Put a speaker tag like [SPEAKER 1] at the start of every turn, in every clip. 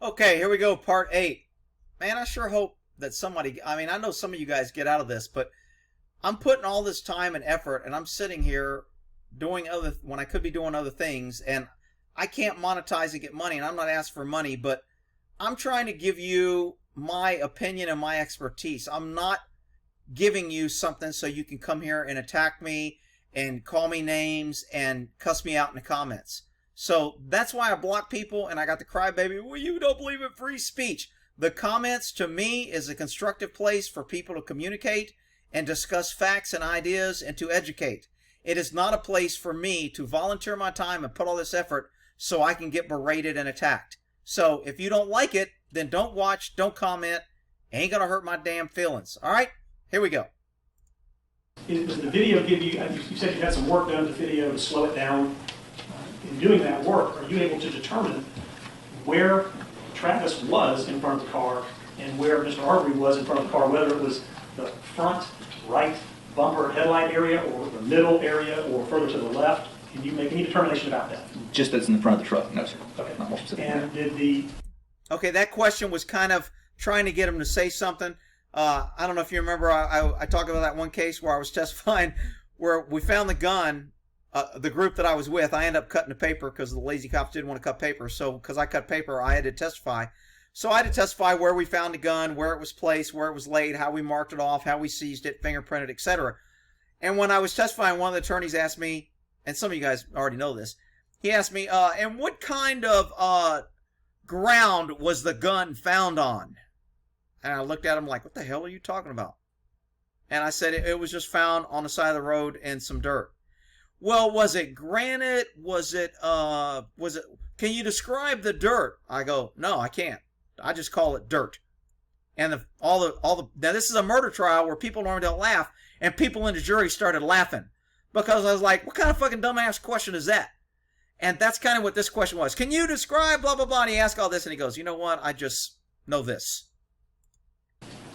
[SPEAKER 1] Okay, here we go, part 8. Man, I sure hope that somebody, I know some of you guys get out of this, but I'm putting all this time and effort, and I'm sitting here doing when I could be doing other things, and I can't monetize and get money, and I'm not asking for money, but I'm trying to give you my opinion and my expertise. I'm not giving you something so you can come here and attack me and call me names and cuss me out in the comments. So that's why I block people, and I got the crybaby, well, you don't believe in free speech. The comments, to me, is a constructive place for people to communicate and discuss facts and ideas and to educate. It is not a place for me to volunteer my time and put all this effort so I can get berated and attacked. So if you don't like it, then don't watch, don't comment. Ain't gonna hurt my damn feelings. All right, here we go.
[SPEAKER 2] Does the video give you, you said you had some work done to the video to slow it down. In doing that work, are you able to determine where Travis was in front of the car and where Mr. Arbery was in front of the car, whether it was the front right bumper headlight area or the middle area or further to the left? Can you make any determination about that?
[SPEAKER 3] Just that's in the front of the truck, no sir.
[SPEAKER 2] Okay.
[SPEAKER 3] Not more specific.
[SPEAKER 2] And did the...
[SPEAKER 1] Okay, that question was kind of trying to get him to say something. I don't know if you remember, I talked about that one case where I was testifying where we found the gun. The group that I was with, I ended up cutting the paper because the lazy cops didn't want to cut paper. So because I cut paper, I had to testify. So I had to testify where we found the gun, where it was placed, where it was laid, how we marked it off, how we seized it, fingerprinted, etc. And when I was testifying, one of the attorneys asked me, and some of you guys already know this, he asked me, and what kind of ground was the gun found on? And I looked at him like, what the hell are you talking about? And I said, it was just found on the side of the road in some dirt. Well, was it granite? Was it, can you describe the dirt? I go, no, I can't. I just call it dirt. And now this is a murder trial where people normally don't laugh, and people in the jury started laughing because I was like, what kind of fucking dumbass question is that? And that's kind of what this question was. Can you describe blah, blah, blah? And he asked all this, and he goes, you know what? I just know this.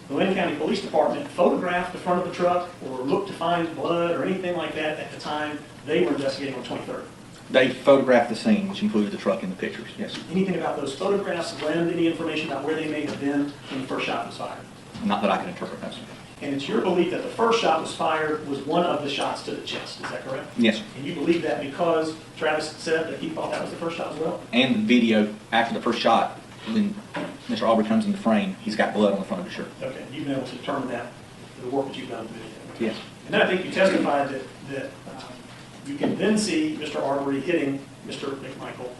[SPEAKER 2] The Wayne County Police Department photographed the front of the truck or looked to find blood or anything like that at the time they were investigating on 23rd?
[SPEAKER 3] They photographed the scene, which included the truck in the pictures, yes.
[SPEAKER 2] Anything about those photographs lend any information about where they may have been when the first shot was fired?
[SPEAKER 3] Not that I can interpret, no sir.
[SPEAKER 2] And it's your belief that the first shot was fired was one of the shots to the chest, is that correct?
[SPEAKER 3] Yes sir.
[SPEAKER 2] And you believe that because Travis said that he thought that was the first shot as well?
[SPEAKER 3] And the video, after the first shot, when Mr. Arbery comes in the frame, he's got blood on the front of his shirt.
[SPEAKER 2] Okay, you've been able to determine that through the work that you've done in the video? Okay.
[SPEAKER 3] Yes.
[SPEAKER 2] And then I think you testified that you can then see Mr. Arbery hitting Mr. McMichael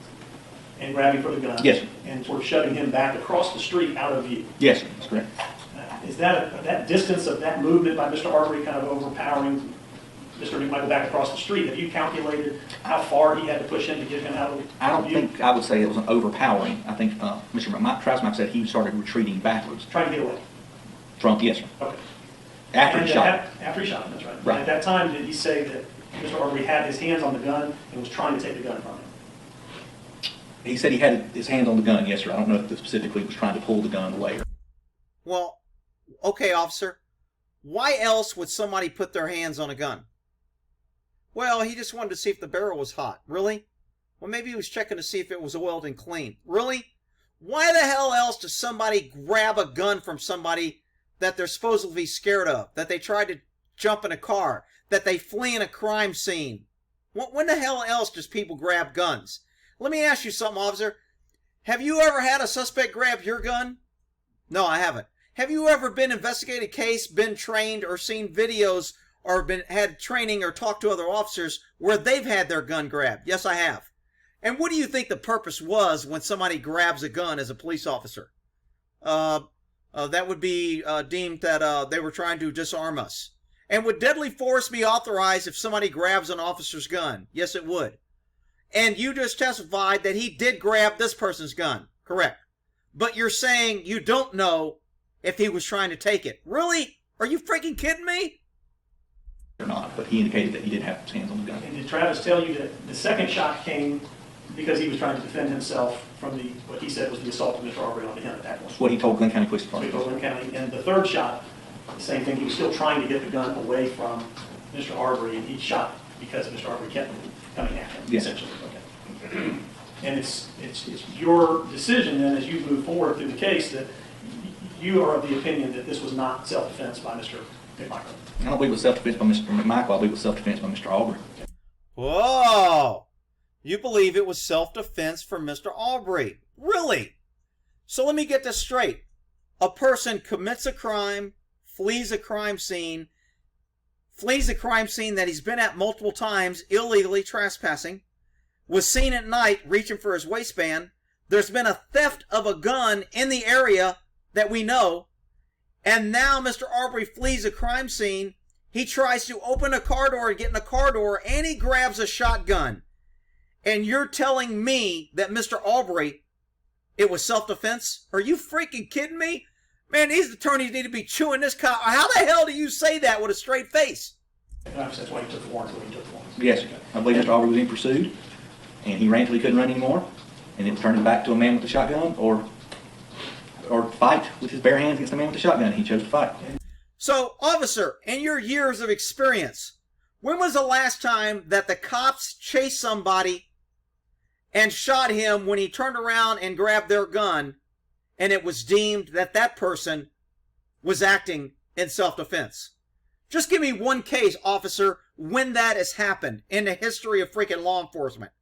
[SPEAKER 2] and grabbing for the gun.
[SPEAKER 3] Yes, sir.
[SPEAKER 2] And sort of shoving him back across the street out of view.
[SPEAKER 3] Yes sir, that's correct.
[SPEAKER 2] Is that distance of that movement by Mr. Arbery kind of overpowering Mr. McMichael back across the street? Have you calculated how far he had to push him to get him out of view?
[SPEAKER 3] I don't think I would say it was an overpowering. I think Mr. Travis said he started retreating backwards.
[SPEAKER 2] Trying to get away?
[SPEAKER 3] From, yes sir.
[SPEAKER 2] Okay.
[SPEAKER 3] After he shot.
[SPEAKER 2] After he shot him, that's right.
[SPEAKER 3] Right.
[SPEAKER 2] At that time, did he say that Mr. Arbery had his hands on the gun and was trying to take the gun from him?
[SPEAKER 3] He said he had his hands on the gun, yes sir. I don't know if specifically he was trying to pull the gun away.
[SPEAKER 1] Well, okay, officer, why else would somebody put their hands on a gun? Well, he just wanted to see if the barrel was hot. Really? Well, maybe he was checking to see if it was oiled and clean. Really? Why the hell else does somebody grab a gun from somebody that they're supposedly scared of, that they tried to jump in a car, that they flee in a crime scene? When the hell else does people grab guns? Let me ask you something, officer. Have you ever had a suspect grab your gun? No, I haven't. Have you ever been investigated a case, been trained, or seen videos, or had training or talked to other officers where they've had their gun grabbed? Yes, I have. And what do you think the purpose was when somebody grabs a gun as a police officer? That would be deemed that they were trying to disarm us. And would deadly force be authorized if somebody grabs an officer's gun? Yes, it would. And you just testified that he did grab this person's gun. Correct. But you're saying you don't know if he was trying to take it. Really? Are you freaking kidding me?
[SPEAKER 3] Or not, but he indicated that he did have his hands on the gun.
[SPEAKER 2] And did Travis tell you that the second shot came because he was trying to defend himself from what he said was the assault of Mr. Arbery on him at that point?
[SPEAKER 3] That's what he told Glenn County Police
[SPEAKER 2] So he
[SPEAKER 3] Department.
[SPEAKER 2] told Glenn County. And the third shot, the same thing. He was still trying to get the gun away from Mr. Arbery, and he shot because Mr. Arbery kept coming at him,
[SPEAKER 3] Yes.
[SPEAKER 2] essentially. Okay. And it's your decision then, as you move forward through the case, that you are of the opinion that this was not self-defense by Mr. McMichael.
[SPEAKER 3] I don't believe it was self-defense by Mr. McMichael. I believe it was self-defense by Mr. Aubrey.
[SPEAKER 1] Whoa! You believe it was self-defense for Mr. Aubrey. Really? So let me get this straight. A person commits a crime, flees a crime scene that he's been at multiple times, illegally trespassing, was seen at night reaching for his waistband. There's been a theft of a gun in the area that we know, and now Mr. Aubrey flees a crime scene. He tries to open a car door and get in a car door, and he grabs a shotgun. And you're telling me that Mr. Aubrey, it was self-defense? Are you freaking kidding me? Man, these attorneys need to be chewing this cop. How the hell do you say that with a straight face?
[SPEAKER 2] That's why he took the warrant when he took the warrant.
[SPEAKER 3] Yes, I believe Mr. Aubrey was being pursued, and he ran until he couldn't run anymore, and then turned him back to a man with a shotgun, or fight with his bare hands against a man with a shotgun. He chose to fight.
[SPEAKER 1] So, officer, in your years of experience, when was the last time that the cops chased somebody and shot him when he turned around and grabbed their gun, and it was deemed that that person was acting in self-defense? Just give me one case, officer, when that has happened in the history of freaking law enforcement.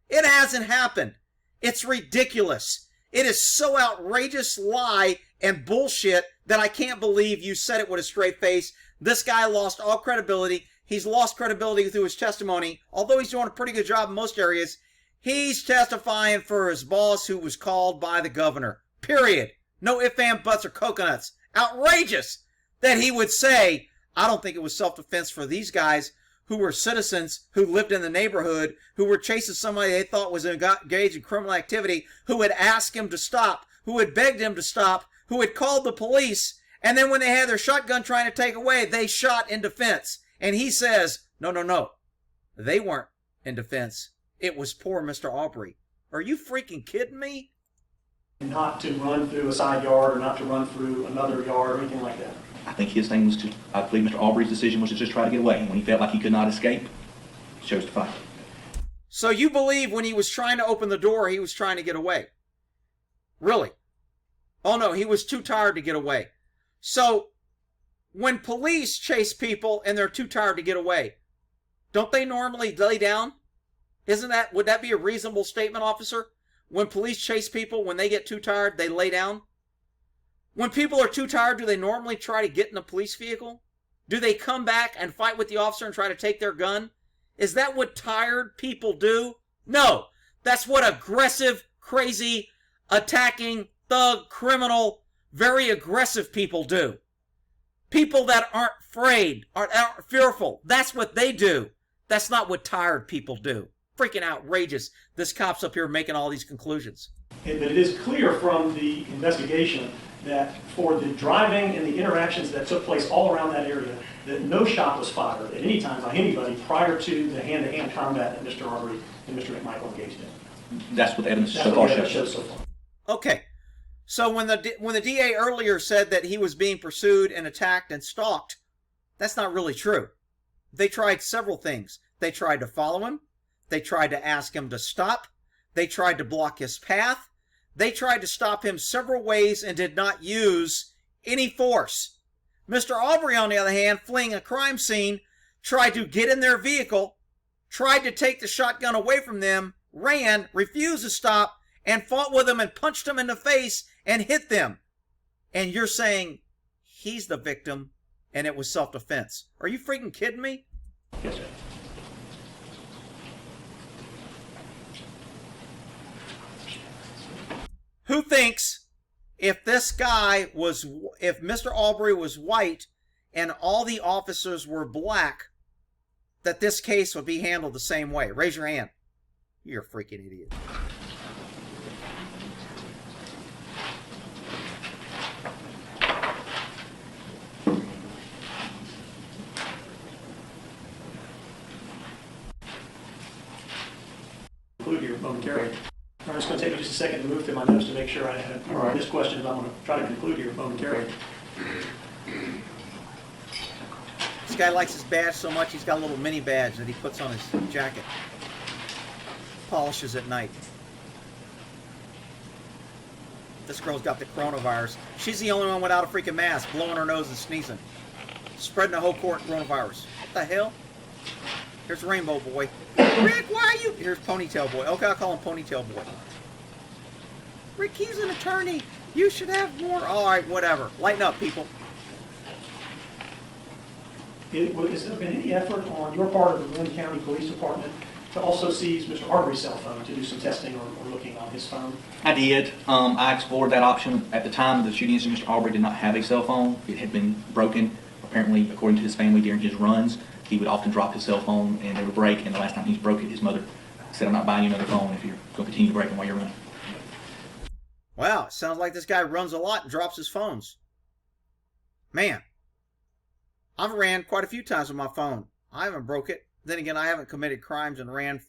[SPEAKER 1] It hasn't happened. It's ridiculous. It is so outrageous lie and bullshit that I can't believe you said it with a straight face. This guy lost all credibility. He's lost credibility through his testimony. Although he's doing a pretty good job in most areas, he's testifying for his boss who was called by the governor. Period. No ifs, ands, buts, or coconuts. Outrageous that he would say, I don't think it was self-defense for these guys who were citizens who lived in the neighborhood, who were chasing somebody they thought was engaged in criminal activity, who had asked him to stop, who had begged him to stop, who had called the police, and then when they had their shotgun trying to take away, they shot in defense. And he says, no. They weren't in defense. It was poor Mr. Aubrey. Are you freaking kidding me?
[SPEAKER 2] Not to run through a side yard or not to run through another yard or anything like that.
[SPEAKER 3] I think his thing was to, I believe Mr. Aubrey's decision was to just try to get away. When he felt like he could not escape, he chose to fight.
[SPEAKER 1] So you believe when he was trying to open the door, he was trying to get away? Really? Oh no, he was too tired to get away. So, when police chase people and they're too tired to get away, don't they normally lay down? Would that be a reasonable statement, officer? When police chase people, when they get too tired, they lay down? When people are too tired, do they normally try to get in a police vehicle? Do they come back and fight with the officer and try to take their gun? Is that what tired people do? No. That's what aggressive, crazy, attacking, thug, criminal, very aggressive people do. People that aren't afraid, aren't fearful. That's what they do. That's not what tired people do. Freaking outrageous. This cop's up here making all these conclusions.
[SPEAKER 2] But it is clear from the investigation that for the driving and the interactions that took place all around that area, that no shot was fired at any time by anybody prior to the hand-to-hand combat that Mr. Aubrey and Mr. McMichael engaged in.
[SPEAKER 3] That's what the evidence
[SPEAKER 2] That's
[SPEAKER 3] so
[SPEAKER 2] what
[SPEAKER 3] far
[SPEAKER 2] the evidence
[SPEAKER 3] shows.
[SPEAKER 2] shows so far.
[SPEAKER 1] Okay. So when the DA earlier said that he was being pursued and attacked and stalked, that's not really true. They tried several things. They tried to follow him. They tried to ask him to stop. They tried to block his path. They tried to stop him several ways and did not use any force. Mr. Aubrey, on the other hand, fleeing a crime scene, tried to get in their vehicle, tried to take the shotgun away from them, ran, refused to stop, and fought with them and punched them in the face and hit them. And you're saying he's the victim and it was self-defense. Are you freaking kidding me?
[SPEAKER 2] Yes, sir.
[SPEAKER 1] Who thinks if Mr. Aubrey was white and all the officers were black, that this case would be handled the same way? Raise your hand. You're a freaking idiot.
[SPEAKER 2] Conclude here momentarily. I'm just going to take me just a second to move through my notes to make sure I have this question, and I'm going to try to conclude here momentarily.
[SPEAKER 1] This guy likes his badge so much, he's got a little mini badge that he puts on his jacket. Polishes at night. this girl's got the coronavirus. She's the only one without a freaking mask, blowing her nose and sneezing. Spreading the whole court coronavirus. What the hell? Here's Rainbow Boy. Rick, why are you... Here's Ponytail Boy. Okay, I'll call him Ponytail Boy. Rick, he's an attorney. You should have more... Alright, whatever. Lighten up, people.
[SPEAKER 2] Has there been any effort on your part of the Glenn County Police Department to also seize Mr. Arbery's cell phone to do some testing or looking on his phone?
[SPEAKER 3] I did. I explored that option. At the time of the shooting incident, Mr. Arbery did not have a cell phone. It had been broken. Apparently, according to his family, during his runs, he would often drop his cell phone and they would break. And the last time he's broke it, his mother said, "I'm not buying you another phone if you're going to continue to break them while you're running."
[SPEAKER 1] Wow, it sounds like this guy runs a lot and drops his phones. Man, I've ran quite a few times with my phone. I haven't broke it. Then again, I haven't committed crimes and ran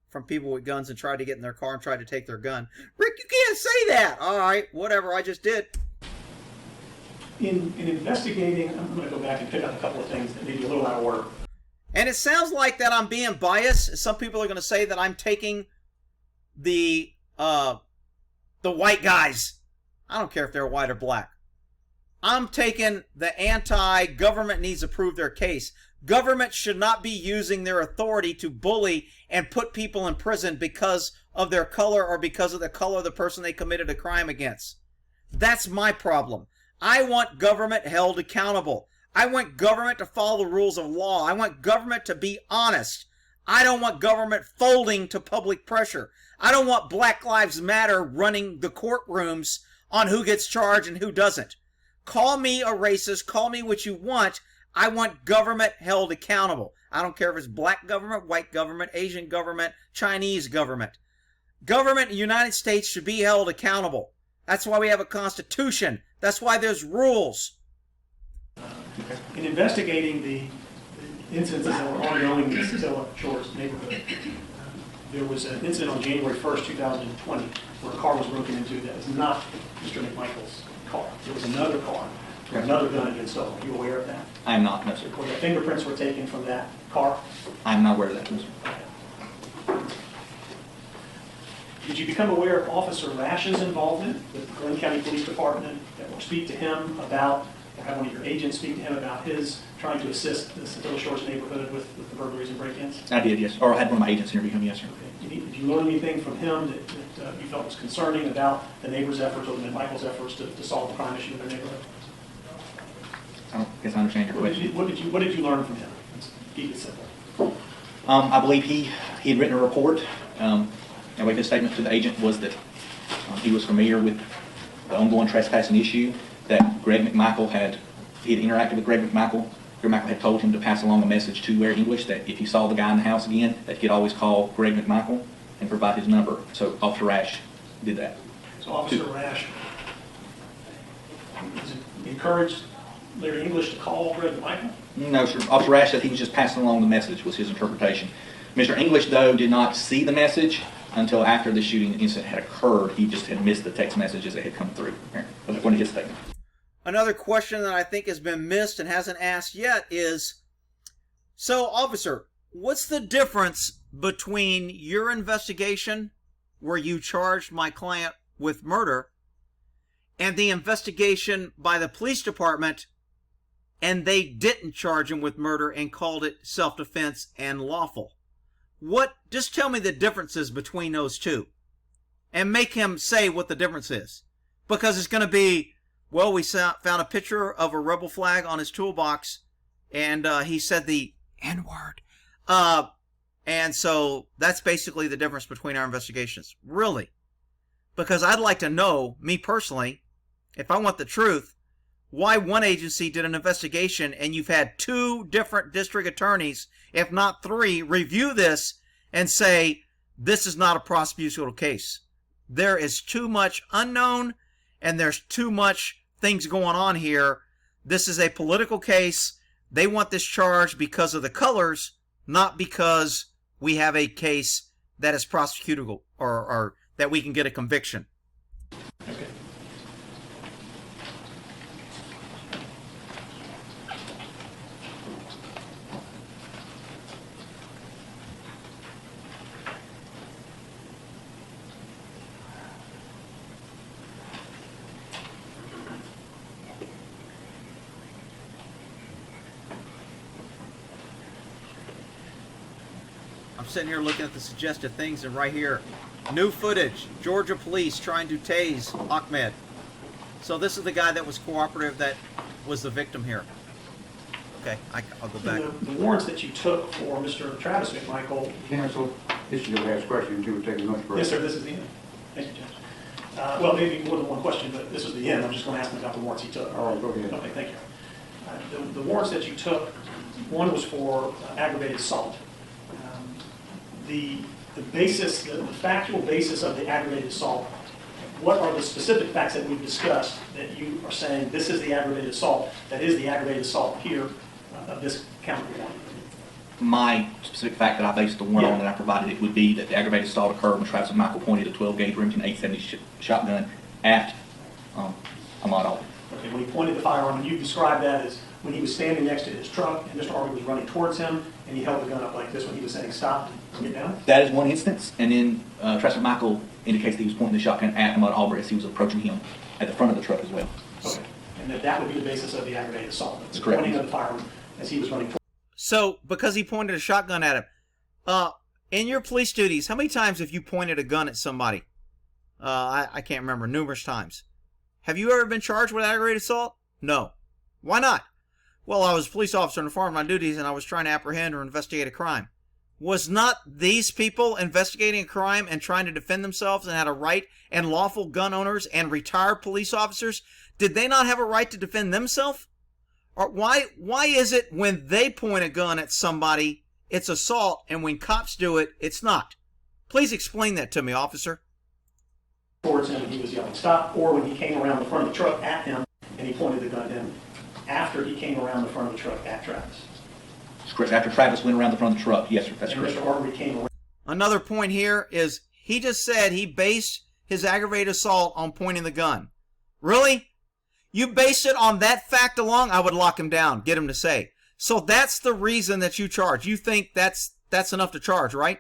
[SPEAKER 1] from people with guns and tried to get in their car and tried to take their gun. Rick, you can't say that. All right, whatever, I just did.
[SPEAKER 2] In investigating, I'm going to go back and pick up a couple of things that may be a little out of order.
[SPEAKER 1] And it sounds like that I'm being biased. Some people are going to say that I'm taking the white guys. I don't care if they're white or black. I'm taking the anti-government needs to prove their case. Government should not be using their authority to bully and put people in prison because of their color or because of the color of the person they committed a crime against. That's my problem. I want government held accountable. I want government to follow the rules of law. I want government to be honest. I don't want government folding to public pressure. I don't want Black Lives Matter running the courtrooms on who gets charged and who doesn't. Call me a racist. Call me what you want. I want government held accountable. I don't care if it's black government, white government, Asian government, Chinese government. Government in the United States should be held accountable. That's why we have a constitution. That's why there's rules.
[SPEAKER 2] In investigating the incidents that were ongoing in the Stella Shores neighborhood, there was an incident on January 1st, 2020, where a car was broken into that was not Mr. McMichael's car. There was another car where another gun had been stolen. Are you aware of that?
[SPEAKER 3] I am not, no, sir.
[SPEAKER 2] Where the fingerprints were taken from that car?
[SPEAKER 3] I am not aware of that, no, sir.
[SPEAKER 2] Did you become aware of Officer Rash's involvement with the Glenn County Police Department, or speak to him about, or have one of your agents speak to him about his trying to assist the Stella Shores neighborhood with the burglaries and break-ins?
[SPEAKER 3] I did, yes. Or I had one of my agents interview him, yes, sir.
[SPEAKER 2] Okay. Did you learn anything from him that you felt was concerning about the neighbors' efforts or the McMichael's efforts to solve the crime issue in their neighborhood?
[SPEAKER 3] I don't guess I understand your question.
[SPEAKER 2] What did you learn from him? Let's keep it simple.
[SPEAKER 3] I believe he had written a report. And his statement to the agent was that he was familiar with the ongoing trespassing issue, that Greg McMichael he had interacted with Greg McMichael. Greg McMichael had told him to pass along a message to Larry English that if he saw the guy in the house again, that he could always call Greg McMichael and provide his number. So Officer Rash did that.
[SPEAKER 2] So Officer Rash encouraged Larry English to call Greg McMichael?
[SPEAKER 3] No, sir. Officer Rash said he was just passing along the message, was his interpretation. Mr. English, though, did not see the message until after the shooting incident had occurred. He just had missed the text messages that had come through, according to his statement.
[SPEAKER 1] Another question that I think has been missed and hasn't asked yet is, so, officer, what's the difference between your investigation, where you charged my client with murder, and the investigation by the police department, and they didn't charge him with murder and called it self-defense and lawful? Just tell me the differences between those two and make him say what the difference is. Because it's going to be, well, we found a picture of a rebel flag on his toolbox and he said the N-word. And so that's basically the difference between our investigations. Really. Because I'd like to know, me personally, if I want the truth, why one agency did an investigation and you've had 2 different district attorneys, if not 3, review this and say, this is not a prosecutorial case. There is too much unknown and there's too much things going on here. This is a political case. They want this charged because of the colors, not because we have a case that is prosecutable or that we can get a conviction.
[SPEAKER 2] Okay.
[SPEAKER 1] I'm sitting here looking at the suggested things, and right here, new footage, Georgia police trying to tase Ahmed. So this is the guy that was cooperative, that was the victim here. Okay, I'll go back.
[SPEAKER 2] The warrants that you took for Mr. Travis McMichael.
[SPEAKER 4] Cancel. This is your last question until we take a lunch break.
[SPEAKER 2] Yes, sir, this is the end. Thank you, Judge. Well, maybe more than one question, but this is the end. I'm just going to ask him about the warrants he took.
[SPEAKER 4] All right, go ahead.
[SPEAKER 2] Okay, thank you. The warrants that you took, one was for aggravated assault. The basis, the factual basis of the aggravated assault, what are the specific facts that we've discussed that you are saying this is the aggravated assault, that is the aggravated assault here of this count one?
[SPEAKER 3] My specific fact that I based the warrant
[SPEAKER 2] Yeah.
[SPEAKER 3] on that I provided it would be that the aggravated assault occurred when Travis McMichael pointed a 12-gauge Remington 870 shotgun at Ahmaud Arbery.
[SPEAKER 2] Okay, when he pointed the firearm, and you described that as when he was standing next to his truck and Mr. Arbery was running towards him and he held the gun up like this when he was saying stop and get down?
[SPEAKER 3] That is one instance, and then Travis McMichael indicates that he was pointing the shotgun at Ahmaud Arbery as he was approaching him at the front of the truck as well.
[SPEAKER 2] Okay, and that would be the basis of the aggravated assault?
[SPEAKER 3] That's correct.
[SPEAKER 2] Pointing of the firearm as he was running towards.
[SPEAKER 1] So, because he pointed a shotgun at him, in your police duties, how many times have you pointed a gun at somebody? I can't remember, numerous times. Have you ever been charged with aggravated assault? No. Why not? Well, I was a police officer in the form of my duties, and I was trying to apprehend or investigate a crime. Was not these people investigating a crime and trying to defend themselves and had a right, and lawful gun owners and retired police officers, did they not have a right to defend themselves? Or why is it when they point a gun at somebody, it's assault, and when cops do it, it's not? Please explain that to me, officer.
[SPEAKER 2] Towards him and he was yelling stop, or when he came around the front of the truck at him and he pointed the gun at him after he came around the front of the truck at Travis.
[SPEAKER 3] That's correct. After Travis went around the front of the truck, yes, sir, that's
[SPEAKER 2] And
[SPEAKER 3] correct.
[SPEAKER 2] Mr. Arbery came around.
[SPEAKER 1] Another point here is he just said he based his aggravated assault on pointing the gun. Really? You based it on that fact alone? I would lock him down, get him to say. So that's the reason that you charge. You think that's enough to charge, right?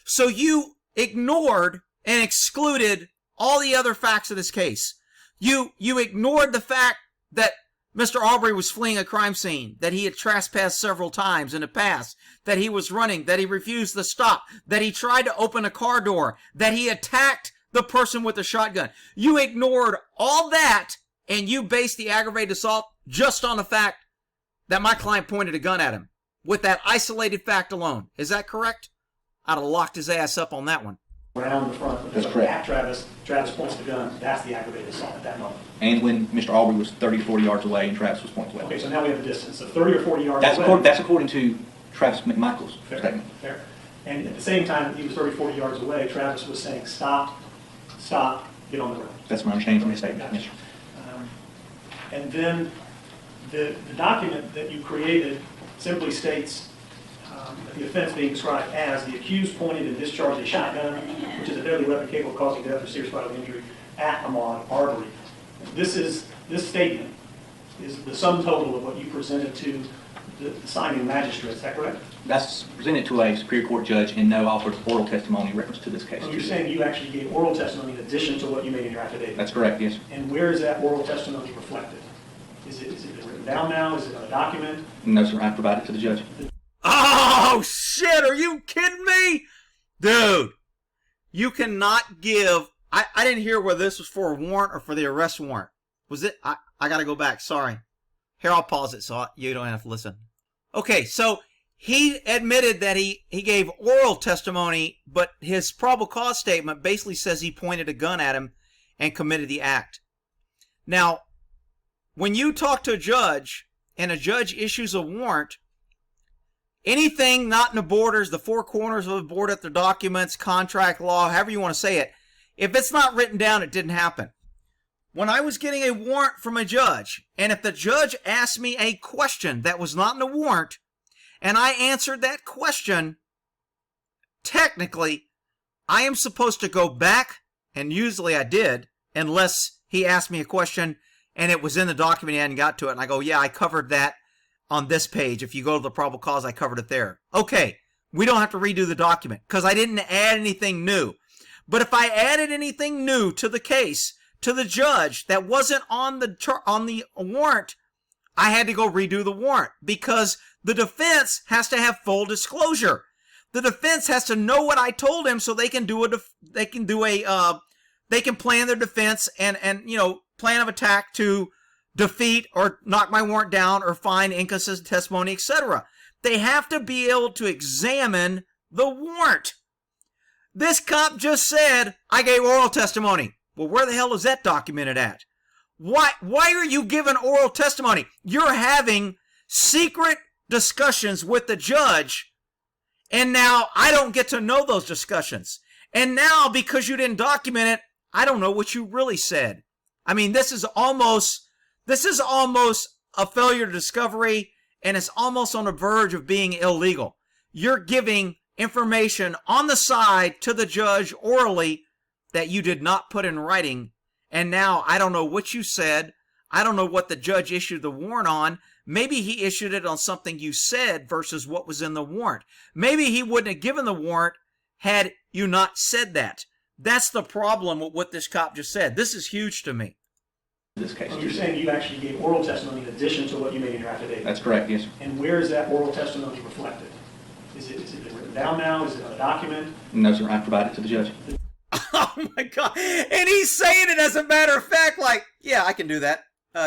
[SPEAKER 1] So you ignored and excluded all the other facts of this case. You ignored the fact that Mr. Arbery was fleeing a crime scene, that he had trespassed several times in the past, that he was running, that he refused to stop, that he tried to open a car door, that he attacked the person with the shotgun. You ignored all that, and you based the aggravated assault just on the fact that my client pointed a gun at him, with that isolated fact alone. Is that correct? I'd have locked his ass up on that one.
[SPEAKER 2] Around the front of the
[SPEAKER 3] That's
[SPEAKER 2] truck
[SPEAKER 3] correct.
[SPEAKER 2] at Travis. Travis points the gun. That's the aggravated assault at that moment.
[SPEAKER 3] And when Mr. Arbery was 30 to 40 yards away and Travis was pointing away.
[SPEAKER 2] Okay, so now we have a distance of 30 or 40 yards
[SPEAKER 3] That's
[SPEAKER 2] away.
[SPEAKER 3] that's according to Travis McMichael's
[SPEAKER 2] Fair,
[SPEAKER 3] statement.
[SPEAKER 2] fair. And at the same time, he was 30, 40 yards away. Travis was saying, stop, stop, get on the road.
[SPEAKER 3] That's my understanding from his statement.
[SPEAKER 2] Gotcha.
[SPEAKER 3] Yes, sir.
[SPEAKER 2] And then the document that you created simply states that the offense being described as the accused pointed and discharged a shotgun, which is a deadly weapon capable of causing death or serious bodily injury, at Ahmaud Arbery. This statement is the sum total of what you presented to the signing magistrate. Is that correct?
[SPEAKER 3] That's presented to a Superior Court judge and no offered oral testimony in reference to this case.
[SPEAKER 2] So you're saying you actually gave oral testimony in addition to what you made in your affidavit?
[SPEAKER 3] That's correct, yes, sir.
[SPEAKER 2] And where is that oral testimony reflected? Is it written down now? Is it on a document?
[SPEAKER 3] No, sir, I provided it to the judge.
[SPEAKER 1] Oh, shit, are you kidding me? Dude, you cannot give... I didn't hear whether this was for a warrant or for the arrest warrant. Was it? I got to go back, sorry. Here, I'll pause it so you don't have to listen. Okay, so he admitted that he gave oral testimony, but his probable cause statement basically says he pointed a gun at him and committed the act. Now, when you talk to a judge and a judge issues a warrant, anything not in the borders, the four corners of the board at the documents, contract law, however you want to say it, if it's not written down, it didn't happen. When I was getting a warrant from a judge, and if the judge asked me a question that was not in the warrant, and I answered that question, technically, I am supposed to go back, and usually I did, unless he asked me a question and it was in the document and I hadn't got to it, and I go, yeah, I covered that on this page. If you go to the probable cause, I covered it there. Okay, we don't have to redo the document because I didn't add anything new. But if I added anything new to the case, to the judge that wasn't on the warrant, I had to go redo the warrant because the defense has to have full disclosure. The defense has to know what I told him so they can they can plan their defense and plan of attack to defeat or knock my warrant down or find inconsistent testimony, etc. They have to be able to examine the warrant. This cop just said, I gave oral testimony. Well, where the hell is that documented at? Why are you giving oral testimony? You're having secret discussions with the judge, and now I don't get to know those discussions. And now, because you didn't document it, I don't know what you really said. I mean, this is almost a failure to discovery, and it's almost on the verge of being illegal. You're giving information on the side to the judge orally that you did not put in writing, and now I don't know what you said. I don't know what the judge issued the warrant on. Maybe he issued it on something you said versus what was in the warrant. Maybe he wouldn't have given the warrant had you not said that. That's the problem with what this cop just said. This is huge to me.
[SPEAKER 3] This case.
[SPEAKER 2] So you're saying you actually gave oral testimony in addition to what you made in your affidavit?
[SPEAKER 3] That's correct, yes, sir.
[SPEAKER 2] And where is that oral testimony reflected? Is it written down now? Is it on a document?
[SPEAKER 3] No, sir, I provided it to the judge.
[SPEAKER 1] Oh my God. And he's saying it as a matter of fact, like, yeah, I can do that.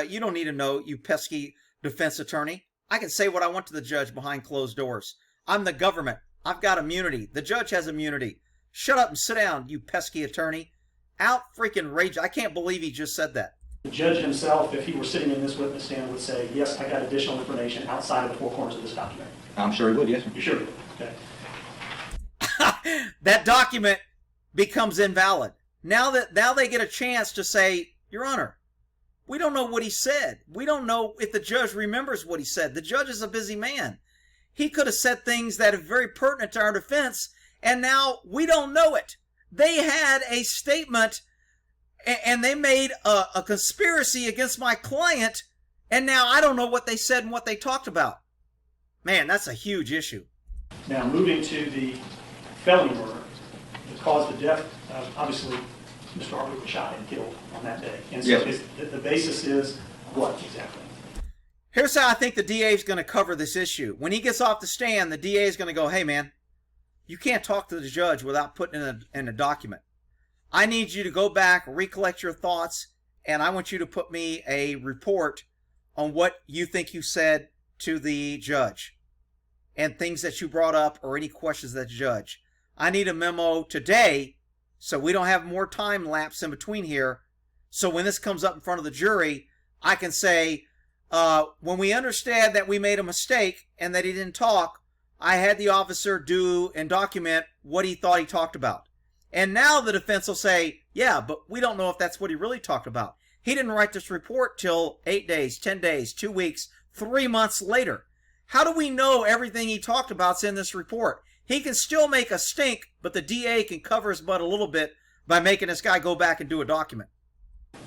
[SPEAKER 1] You don't need to know, you pesky defense attorney. I can say what I want to the judge behind closed doors. I'm the government. I've got immunity. The judge has immunity. Shut up and sit down, you pesky attorney. Out freaking rage. I can't believe he just said that.
[SPEAKER 2] The judge himself, if he were sitting in this witness stand, would say, yes, I got additional information outside of the four corners of this document.
[SPEAKER 3] I'm sure he would, yes, sir.
[SPEAKER 2] You sure? Okay.
[SPEAKER 1] That document becomes invalid. Now they get a chance to say, Your Honor, we don't know what he said. We don't know if the judge remembers what he said. The judge is a busy man. He could have said things that are very pertinent to our defense, and now we don't know it. They had a statement, and they made a conspiracy against my client, and now I don't know what they said and what they talked about. Man, that's a huge issue.
[SPEAKER 2] Now, moving to the felony murder that caused the death of, obviously, Mr. Hartley was shot and killed on that day. And so
[SPEAKER 3] Yes.
[SPEAKER 2] the basis is what exactly?
[SPEAKER 1] Here's how I think the DA is going to cover this issue. When he gets off the stand, the DA is going to go, hey, man, you can't talk to the judge without putting it in a document. I need you to go back, recollect your thoughts, and I want you to put me a report on what you think you said to the judge and things that you brought up or any questions that the judge. I need a memo today so we don't have more time lapse in between here. So when this comes up in front of the jury, I can say, when we understand that we made a mistake and that he didn't talk, I had the officer do and document what he thought he talked about. And now the defense will say, yeah, but we don't know if that's what he really talked about. He didn't write this report till 8 days, 10 days, 2 weeks, 3 months later. How do we know everything he talked about's in this report? He can still make a stink, but the DA can cover his butt a little bit by making this guy go back and do a document.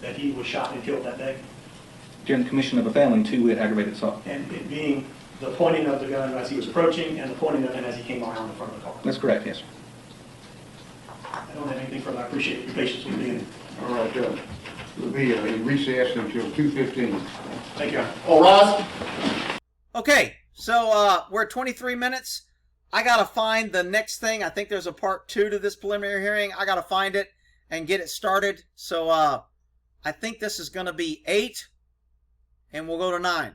[SPEAKER 2] That he was shot and killed that day?
[SPEAKER 3] During the commission of a felony, 2 aggravated assault.
[SPEAKER 2] And it being the pointing of the gun as he was approaching and the pointing of him as he came around the front of the car.
[SPEAKER 3] That's correct, yes, sir.
[SPEAKER 2] I don't have anything further. I appreciate your patience with me.
[SPEAKER 4] All right, we'll be in recess until 2:15.
[SPEAKER 2] Thank you.
[SPEAKER 5] All rise.
[SPEAKER 1] Okay, so we're at 23 minutes. I got to find the next thing. I think there's a part 2 to this preliminary hearing. I got to find it and get it started. So I think this is going to be 8, and we'll go to 9.